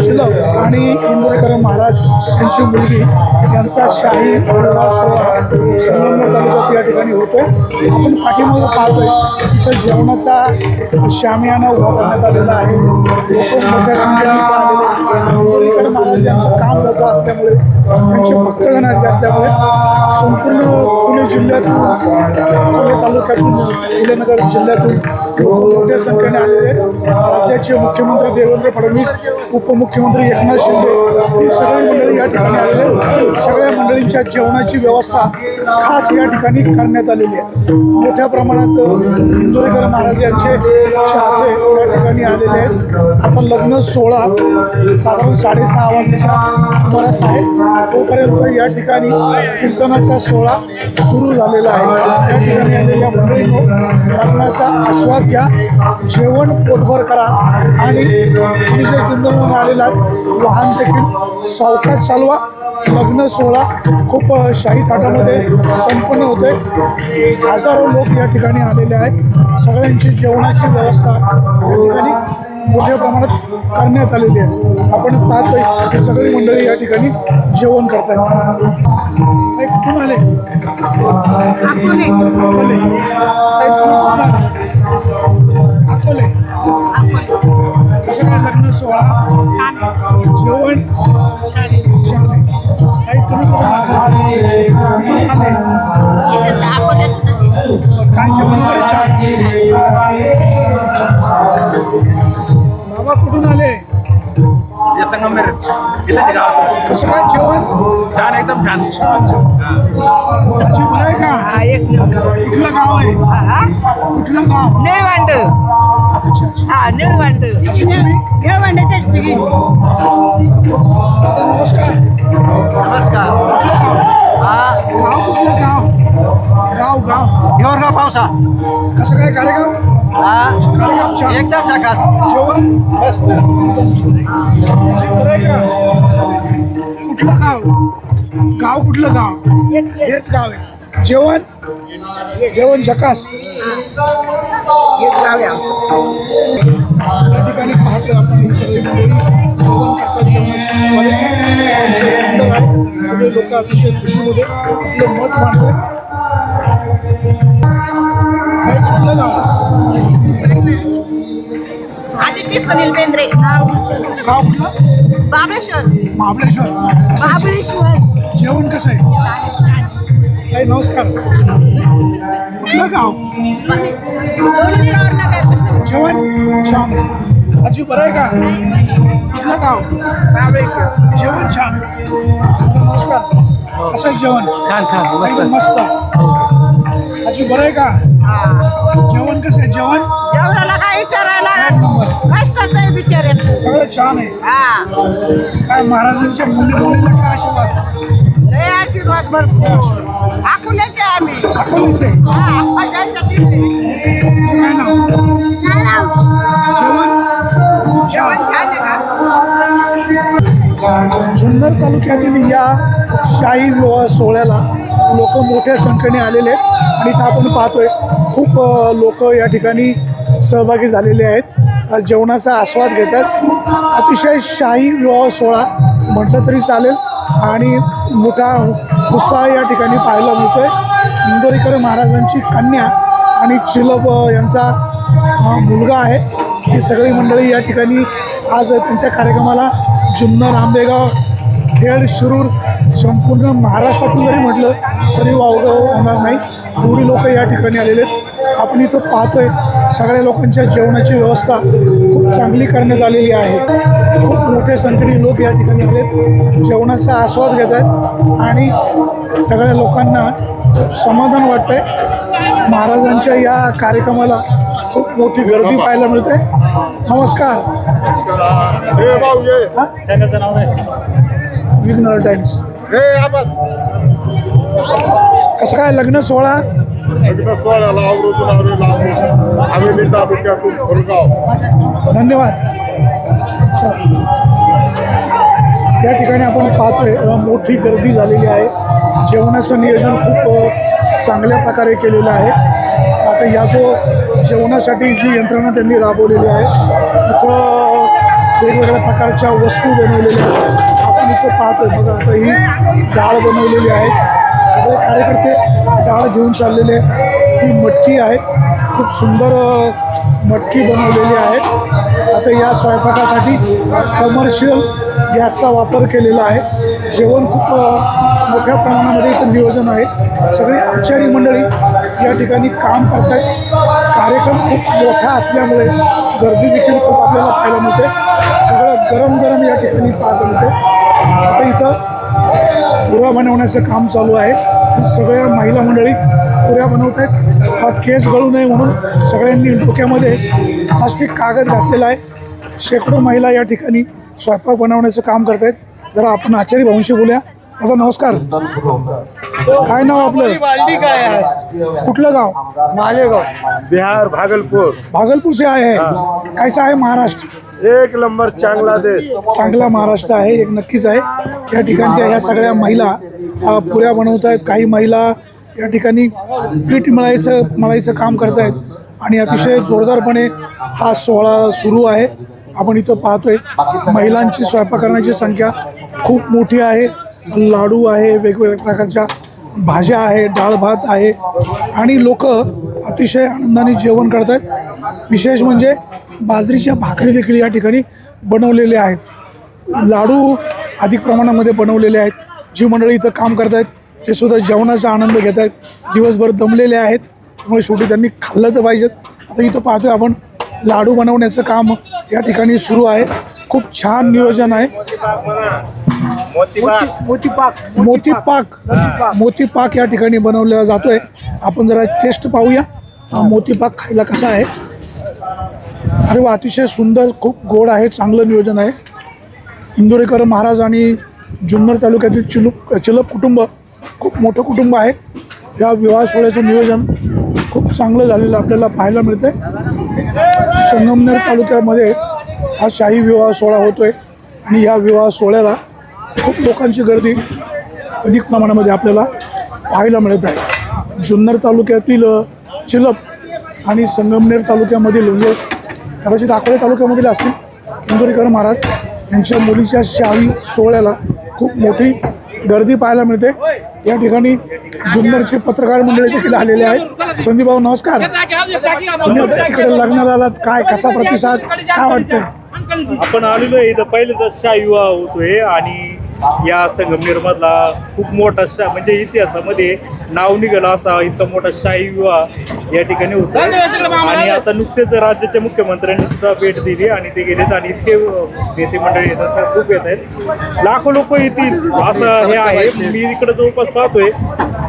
चिलक आणि इंदोरीकर महाराज यांची मुलगी यांचा शाही विवाह सोहळा संगमनेर तालुक्यात या ठिकाणी होतोय। आपण पाठीमागे पाहतोय इथं जेवणाचा शामियाना उभा करण्यात आलेला आहे। लोक मोठ्या संख्येने इथं आलेले। इंदोरीकर महाराज यांचं काम मोठं असल्यामुळे त्यांचे भक्तगण असल्यामुळे संपूर्ण पुणे जिल्ह्यातून अकोले तालुक्यातून अहिल्यानगर जिल्ह्यातून लोक मोठ्या संख्येने आलेले आहेत। राज्याचे मुख्यमंत्री देवेंद्र फडणवीस, उपमुख्यमंत्री एकनाथ शिंदे ही सगळी मंडळी या ठिकाणी आलेले आहेत। सगळ्या मंडळींच्या जेवणाची व्यवस्था खास या ठिकाणी करण्यात आलेली आहे। मोठ्या प्रमाणात इंदोरीकर महाराज यांचे चाहते या ठिकाणी आलेले आहेत। आता लग्न सोहळा साधारण 6:30 वाजण्याच्या सुमारास आहे। तोपर्यंत या ठिकाणी कीर्तनाचा सोहळा सुरू झालेला आहे। या ठिकाणी आलेल्या मंडळींनो लग्नाचा आस्वाद घ्या, जेवण पोटभर करा आणि तुम्ही जे जिंदूरहून आलेला वाहन देखील सावकाश चालवा। लग्न सोहळा खूप शाही थाटामध्ये संपन्न होते। हजारो लोक या ठिकाणी आलेले आहेत। सगळ्यांची जेवणाची व्यवस्था या ठिकाणी मोठ्या प्रमाणात करण्यात आलेली आहे। आपण पाहतोय की सगळी मंडळी या ठिकाणी जेवण करतायत। कुठून आले? अकोले। तुम्ही कुठून आले? अकोले। कसं काय लग्न सोहळा? जेवण छान आहे। तुम्ही कुठून आले? काय जेवण वगैरे छान? बाबा कुठून आले? संगमनेर इथे गावात। कसं काय जेवण? छान, एकदम छान। छान जेवण। आजी बरं आहे का? कुठलं गाव आहे? कुठलं गाव? निळवंड। अच्छा अच्छा। हा निळवंड। आजी तुम्ही? निळवंडाच्याच पिढी। दादा नमस्कार। नमस्कार। कुठलं गाव? गाव कुठलं गाव? गाव हिवरगाव पावसा। कसं काय कार्यक्रम? कार्यक्रम छान। एकदम झकास। जेवण मस्त। एकदम छान। आजी बरं आहे का? कुठलं गाव? गाव कुठलं गाव? हेच गाव आहे। जेवण झकास। या ठिकाणी पाहतो आपण ही सगळी मंडळी जेवण करतात। जेवणाची क्वालिटी अतिशय सुंदर आहे। सगळे लोक अतिशय खुशीमध्ये आपलं मत मांडतात। काय कुठलं गाव? आदित्य सुनील बेंद्रे। गाव कुठलं? महाबळेश्वर। महाबळेश्वर। कसं आहे? महाबळेश्वर। जेवण कसं आहे? काय नमस्कार। कुठलं गाव? जेवण छान आहे। आजी बरं आहे का? कुठलं गाव? महाबळेश्वर। जेवण छान। नमस्कार। कसं आहे जेवण? छान छान एकदम मस्त। आजी बरं आहे का? जेवण कसं आहे? जेवण जेवणाला काय विचारायला? एक नंबर। कष्टाचं आहे बिचाऱ्याचं। सगळं छान आहे। काय महाराजांच्या मुलीला काय आशीर्वाद? लय आशीर्वाद भरपूर। अकोल्याचे आम्ही। अकोल्याचे? काय नाव? जेवण छान। छान आहे का? जुन्नर तालुक्यातील या शाही विवाह सोहळ्याला लोक मोठ्या संख्येने आलेले आहेत आणि इथं आपण पाहतोय खूप लोक या ठिकाणी सहभागी झालेले आहेत। जेवणाचा आस्वाद घेतात। अतिशय शाही विवाह सोहळा म्हटलं तरी चालेल आणि मोठा उत्साह या ठिकाणी पाहायला मिळतोय। इंदोरीकर महाराजांची कन्या आणि चिलप यांचा मुलगा आहे। ही सगळी मंडळी या ठिकाणी आज त्यांच्या कार्यक्रमाला जुन्नर, आंबेगाव, खेड, शिरूर संपूर्ण महाराष्ट्रातून जरी म्हटलं तरी वावगं होणार नाही, एवढी लोक या ठिकाणी आलेले आहेत। आपण इथं पाहतोय सगळ्या लोकांच्या जेवणाची व्यवस्था खूप चांगली करण्यात आलेली आहे। खूप मोठ्या संख्येने लोक या ठिकाणी आलेत, जेवणाचा आस्वाद घेत आहेत आणि सगळ्या लोकांना खूप समाधान वाटतंय। महाराजांच्या या कार्यक्रमाला खूप मोठी गर्दी पाहायला मिळते। नमस्कार। चॅनलचं नाव आहे विघ्नर टाइम्स। कसं काय लग्न सोहळा? धन्यवाद। चला, या ठिकाणी आपण पाहतोय मोठी गर्दी झालेली आहे। जेवणाचं नियोजन खूप चांगल्या प्रकारे केलेलं आहे। आता या जो जेवणासाठी जी यंत्रणा त्यांनी राबवलेली आहे, इथं वेगवेगळ्या प्रकारच्या वस्तू बनवलेल्या आहेत. आपण इथं पाहतोय बघा, आता ही डाळ बनवलेली आहे. सगळे कार्यकर्ते डाळ घेऊन चाललेले आहेत. ही मटकी आहे, खूप सुंदर मटकी बनवलेली आहे. आता या स्वयंपाकासाठी कमर्शियल गॅसचा वापर केलेला आहे. जेवण खूप मोठ्या प्रमाणामध्ये इथं नियोजन आहे. सगळी आचारी मंडळी या ठिकाणी काम करत आहेत. कार्यक्रम खूप मोठा असल्यामुळे गर्दी देखील खूप आपल्याला पाहायला मिळते. सगळं गरम गरम या ठिकाणी पाहायला मिळते. आता इथं पुऱ्या बनवण्याचं काम चालू आहे. सगळ्या महिला मंडळी पुऱ्या बनवत आहेत. हा केस गळू नये म्हणून सगळ्यांनी डोक्यामध्ये प्लास्टिक कागद घातलेला आहे. शेकडो महिला या ठिकाणी स्वयंपाक बनवण्याचं काम करत आहेत. जरा आपण आचारी भाऊंशी बोलूया. दादा नमस्कार, काय नाव आपलं? कुठलं गाव? मालेगाव, बिहार, भागलपुर। भागलपुर से आए हैं। कैसा है महाराष्ट्र? एक नंबर, चांगला देश। चांगला महाराष्ट्र आहे, एक नक्कीच आहे. या ठिकाणच्या ह्या सगळ्या महिला पुऱ्या बनवत आहेत. काही महिला या ठिकाणी पीठ मळायचं काम करत आहेत आणि अतिशय जोरदारपणे हा सोहळा सुरू आहे. आपण इथं पाहतोय महिलांची स्वयंपाक करण्याची संख्या खूप मोठी आहे. लाडू आहे, वेगवेगळ्या प्रकारच्या भाज्या आहे, डाळ भात आहे आणि लोक अतिशय आनंदाने जेवण करत आहेत. विशेष म्हणजे बाजरीच्या भाकरी देखील या ठिकाणी बनवलेल्या आहेत. लाडू अधिक प्रमाणामध्ये बनवलेले आहेत. जी मंडळी इथं काम करत आहेत ते सुद्धा जेवणाचा आनंद घेत आहेत. दिवसभर दमलेले आहेत, त्यामुळे शेवटी त्यांनी खाल्लं तर पाहिजेत. आता इथं पाहतोय आपण लाडू बनवण्याचं काम या ठिकाणी सुरू आहे. खूप छान नियोजन आहे. मोतीपाक या ठिकाणी बनवलेला जातोय. आपण जरा टेस्ट पाहूया मोतीपाक खायला कसा आहे. अरे वा, अतिशय सुंदर, खूप गोड आहे, चांगलं नियोजन आहे. इंदोरीकर महाराज आणि जुन्नर तालुक्यातील चिलप कुटुंब खूप मोठं कुटुंब आहे. या विवाह सोहळ्याचं नियोजन खूप चांगलं झालेलं आपल्याला पाहायला मिळतंय. संगमनेर तालुक्यामध्ये हा शाही विवाह सोहळा होतोय आणि या विवाह सोहळ्याला खूप लोकांची गर्दी अधिक प्रमाणामध्ये आपल्याला पाहायला मिळत आहे. जुन्नर तालुक्यातील चिलप आणि संगमनेर तालुक्यामधील म्हणजे कदाचित अकोले तालुक्यामधील असतील इंदोरीकर महाराज यांच्या मुलीच्या शाही सोहळ्याला खूप मोठी गर्दी पाहायला मिळते. या ठिकाणी जुन्नरचे पत्रकार मंडळी देखील आलेले आहेत. संदीप भाऊ नमस्कार. तुम्ही आता इकडे लग्नाला आलात, काय कसा प्रतिसाद, काय वाटतंय? आपण आलेलो आहे इथं पहिल्यांदा शाही विवाह होतोय आणि या संगमनेर मधला खूप मोठा म्हणजे इतिहासामध्ये नाव निघालं असा इतका मोठा शाही विवाह या ठिकाणी होतो. आणि आता नुकतेच राज्याच्या मुख्यमंत्र्यांनी सुद्धा भेट दिली आणि ते गेलेत आणि इतके नेते मंडळी येतात, तर खूप येत आहेत. लाखो लोक येतील असं हे आहे. मी इकडे जवळपास पाहतोय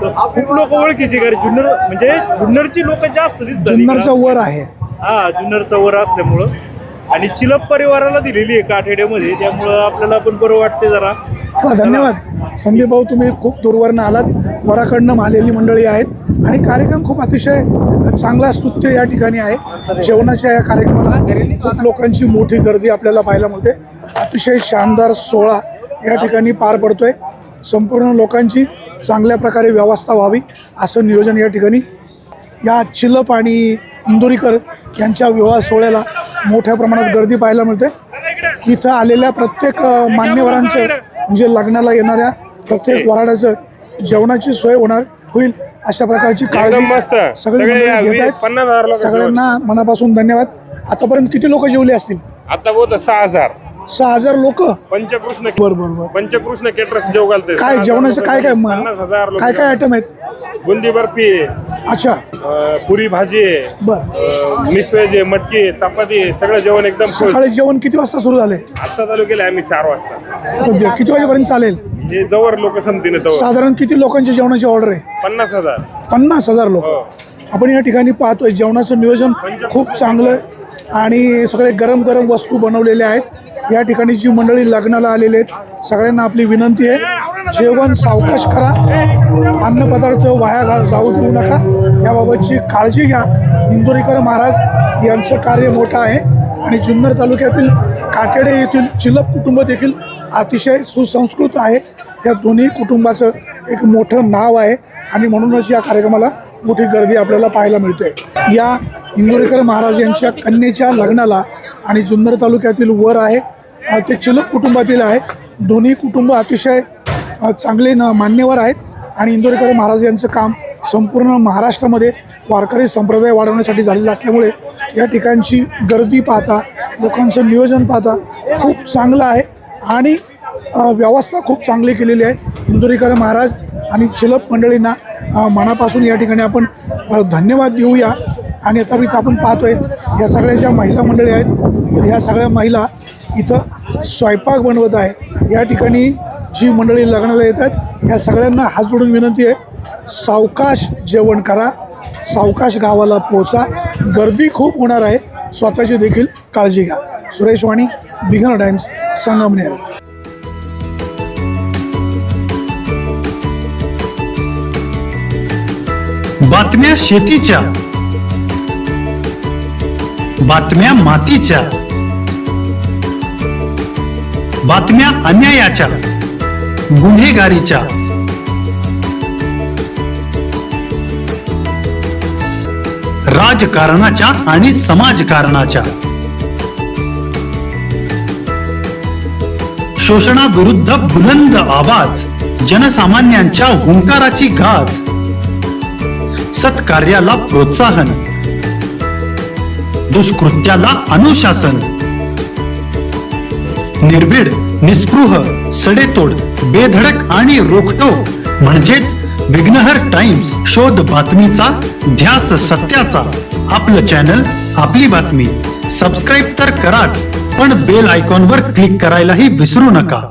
तर खूप लोक ओळखीची, कारण जुन्नर म्हणजे जुन्नरची लोक जास्त दिसतात. जुन्नरचं वर आहे. हा, जुन्नरचा वर असल्यामुळं आणि चिलप परिवाराला दिलेली आहे काठेड्यामध्ये, त्यामुळं आपल्याला पण बरं वाटते जरा. चला, धन्यवाद संदीप भाऊ. तुम्ही खूप दूरवरनं आलात, वराकडनं आलेली मंडळी आहेत आणि कार्यक्रम खूप अतिशय चांगला स्तुत्य या ठिकाणी आहे. जेवणाच्या या कार्यक्रमाला खूप लोकांची मोठी गर्दी आपल्याला पाहायला मिळते. अतिशय शानदार सोहळा या ठिकाणी पार पडतोय. संपूर्ण लोकांची चांगल्या प्रकारे व्यवस्था व्हावी असं नियोजन या ठिकाणी. या चिलप आणि इंदोरीकर यांच्या विवाह सोहळ्याला मोठ्या प्रमाणात गर्दी पाहायला मिळते. इथं आलेल्या प्रत्येक मान्यवरांचं म्हणजे लग्नाला येणाऱ्या प्रत्येक वराडाचं जेवणाची सोय होईल अशा प्रकारची काळजी सगळे मंडळी घेत आहेत. सगळ्यांना मनापासून धन्यवाद. आतापर्यंत किती लोक जेवले असतील? आता बहुत 6,000 लोक. पंचकृष्ण बरोबर. पंचकृष्ण केटरस जेव घालते. काय जेवणाचं काय काय 50,000 लोक. काय आयटम आहेत? बुंदी बर्फी आहे, अच्छा, पुरी भाजी आहे, बरं. मिक्स व्हेज आहे, मटकी आहे, चपाती आहे, सगळं जेवण एकदम फुल. सकाळी जेवण किती वाजता सुरू झाले? आता चालू केलं आम्ही 4 वाजता. आता किती वाजेपर्यंत चालेल? हे जवळ लोक संपतीने तवर साधारण किती लोकांची जेवणाची ऑर्डर आहे? 50,000. 50,000 लोक. आपण या ठिकाणी पाहतोय जेवणाचं नियोजन खूप चांगलं आहे आणि सगळे गरम गरम वस्तू बनवलेल्या आहेत. या ठिकाणी जी मंडळी लग्नाला आलेले आहेत सगळ्यांना आपली विनंती आहे, जेवण सावकाश करा, अन्नपदार्थ वाया जाऊ देऊ नका, याबाबतची काळजी घ्या. इंदोरीकर महाराज यांचं कार्य मोठं आहे आणि जुन्नर तालुक्यातील काटेडे येथील चिलप कुटुंब देखील अतिशय सुसंस्कृत आहे. या दोन्ही कुटुंबाचं एक मोठं नाव आहे आणि म्हणूनच या कार्यक्रमाला मोठी गर्दी आपल्याला पाहायला मिळते. या इंदोरीकर महाराज यांच्या कन्येच्या लग्नाला आणि जुन्नर तालुक्यातील वर आहे ते चिलक कुटुंबातील आहे. दोन्ही कुटुंब अतिशय चांगले मान्यवर आहेत आणि इंदोरीकर महाराज यांचं काम संपूर्ण महाराष्ट्रामध्ये वारकरी संप्रदाय वाढवण्यासाठी झालेलं असल्यामुळे या ठिकाणची गर्दी पाहता, लोकांचं नियोजन पाहता खूप चांगलं आहे आणि व्यवस्था खूप चांगली केलेली आहे. इंदोरीकर महाराज आणि चिलप मंडळींना मनापासून या ठिकाणी आपण धन्यवाद देऊया. आणि आता इथं आपण पाहतोय या सगळ्या ज्या महिला मंडळी आहेत, तर ह्या सगळ्या महिला इथं स्वयंपाक बनवत आहे. या ठिकाणी जी मंडळी लग्नाला येतात या सगळ्यांना हात जोडून विनंती आहे, सावकाश जेवण करा, सावकाश गावाला पोहोचा, गर्दी खूप होणार आहे, स्वतःची देखील काळजी घ्या. सुरेश वाणी, बिगर टाइम्स, संगमनेर. बातम्या शेतीच्या, बातम्या मातीच्या, बातम्या अन्यायाच्या, गुन्हेगारीच्या, राजकारणाच्या आणि समाजकारणाच्या, शोषणाविरुद्ध बुलंद आवाज, जनसामान्यांच्या हुंकाराची गाज, सत्कार्याला प्रोत्साहन, दुष्कृत्याला अनुशासन, निर्भीड, निस्पृह, सडेतोड, बेधडक आणि रोखटोक म्हणजेच विघ्नहर टाइम्स. शोध बातमीचा, ध्यास सत्याचा. आपलं चॅनल, आपली बातमी. सबस्क्राईब तर कराच, पण बेल आयकॉनवर क्लिक करायलाही विसरू नका.